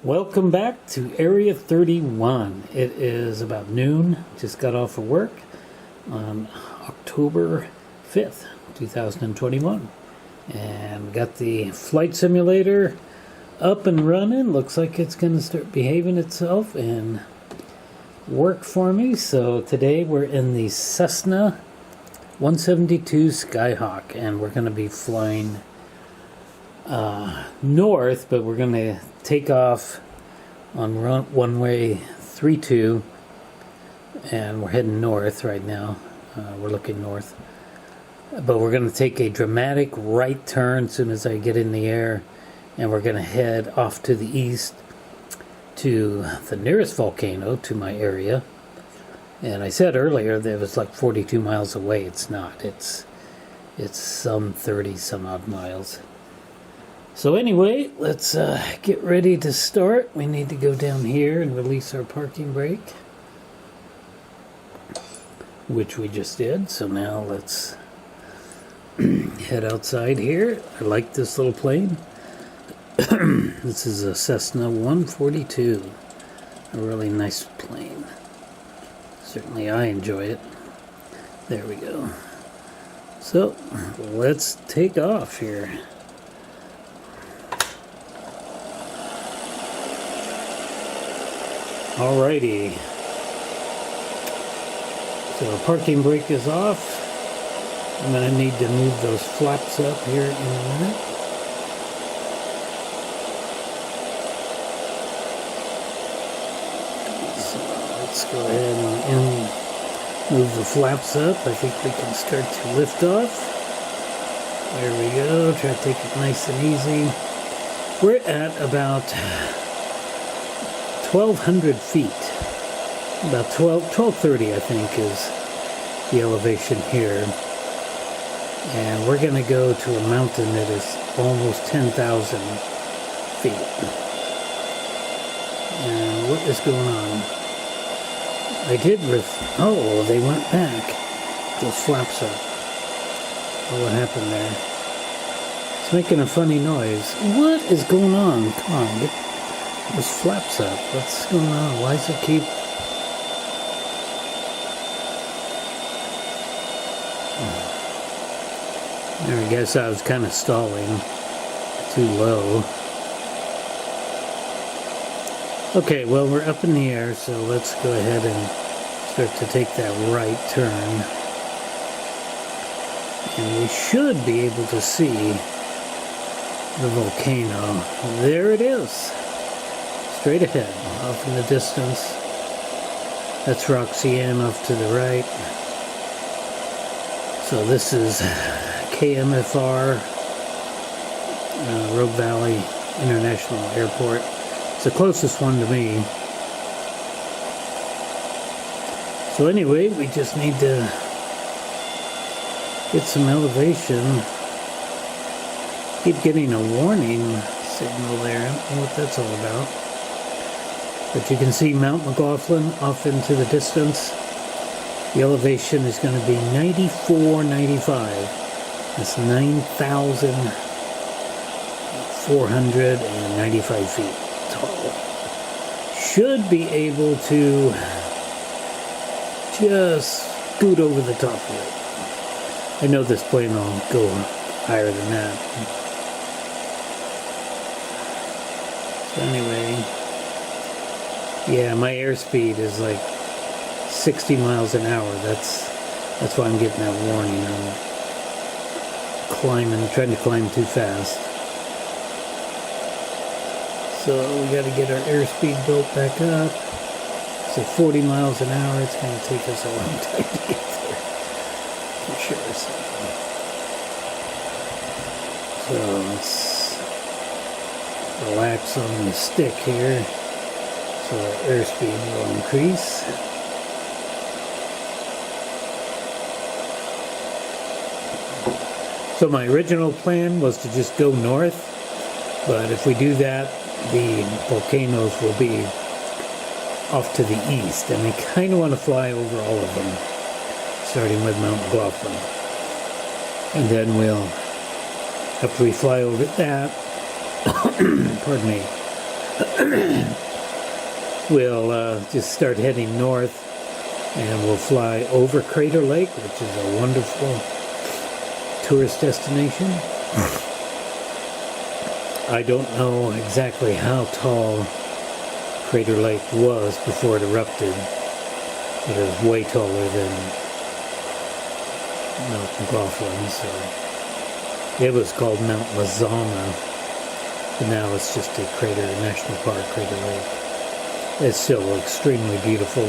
Welcome back to Area 31. It is about noon. Just got off of work on October 5th, 2021. And we got the flight simulator up and running. Looks like it's going to start behaving itself and work for me. So today we're in the Cessna 172 Skyhawk, and we're going to be flying north, but we're going to take off on runway 32, and we're heading north right now. We're looking north, but we're going to take a dramatic right turn as soon as I get in the air, and we're going to head off to the east to the nearest volcano to my area. And I said earlier that it was like 42 miles away. It's not. It's some 30 some odd miles. So anyway, let's get ready to start. We need to go down here and release our parking brake, which we just did. So now let's head outside here. I like this little plane. This is a Cessna 142. A really nice plane. Certainly I enjoy it. There we go. So let's take off here. Alrighty, so our parking brake is off. I'm going to need to move those flaps up here in a minute. So let's go ahead and move the flaps up. I think we can start to lift off. There we go. Try to take it nice and easy. We're at about 1,200 feet, about 1230 I think is the elevation here, and we're going to go to a mountain that is almost 10,000 feet. And what is going on? I did oh, they went back. Those flaps up. Oh, what happened there? It's making a funny noise. What is going on? Come on, get those flaps up. What's going on? Why does it keep... I guess I was kind of stalling too low. Okay, well, we're up in the air, so let's go ahead and start to take that right turn. And we should be able to see the volcano. There it is. Straight ahead, off in the distance. That's Roxanne off to the right. So this is KMFR, Rogue Valley International Airport. It's the closest one to me. So anyway, we just need to get some elevation. Keep getting a warning signal there. I don't know what that's all about. But you can see Mount McLaughlin off into the distance. The elevation is going to be 9495. That's 9,495 feet tall. Should be able to just scoot over the top of it. I know this plane will go higher than that. So anyway... yeah, my airspeed is like 60 miles an hour. That's why I'm getting that warning. I'm trying to climb too fast. So we got to get our airspeed built back up. So 40 miles an hour. It's going to take us a long time to get there, for sure. So let's relax on the stick here. So our airspeed will increase. So my original plan was to just go north, but if we do that, the volcanoes will be off to the east, and I kind of want to fly over all of them, starting with Mount McLaughlin. And then we'll, after we fly over that, pardon me, we'll just start heading north, and we'll fly over Crater Lake, which is a wonderful tourist destination. I don't know exactly how tall Crater Lake was before it erupted, but it was way taller than Mount McLaughlin, so it was called Mount Mazama, but now it's just a national park, Crater Lake. It's still extremely beautiful.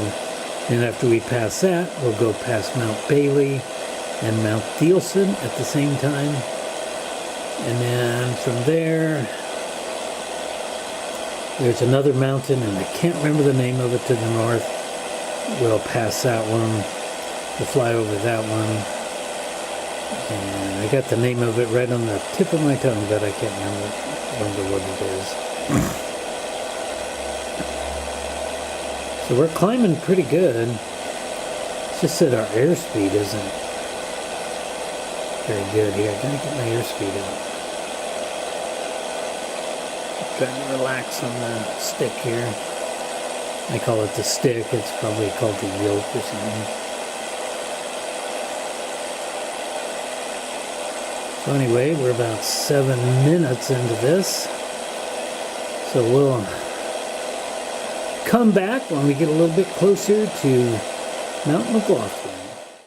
And after we pass that, we'll go past Mount Bailey and Mount Thielsen at the same time. And then from there, there's another mountain, and I can't remember the name of it, to the north. We'll pass that one. We'll fly over that one. And I got the name of it right on the tip of my tongue, but I can't remember what it is. So we're climbing pretty good. It's just that our airspeed isn't very good here. I gotta get my airspeed up. Trying to relax on the stick here. I call it the stick. It's probably called the yoke or something. So anyway, we're about 7 minutes into this. So we'll come back when we get a little bit closer to Mount McLaughlin.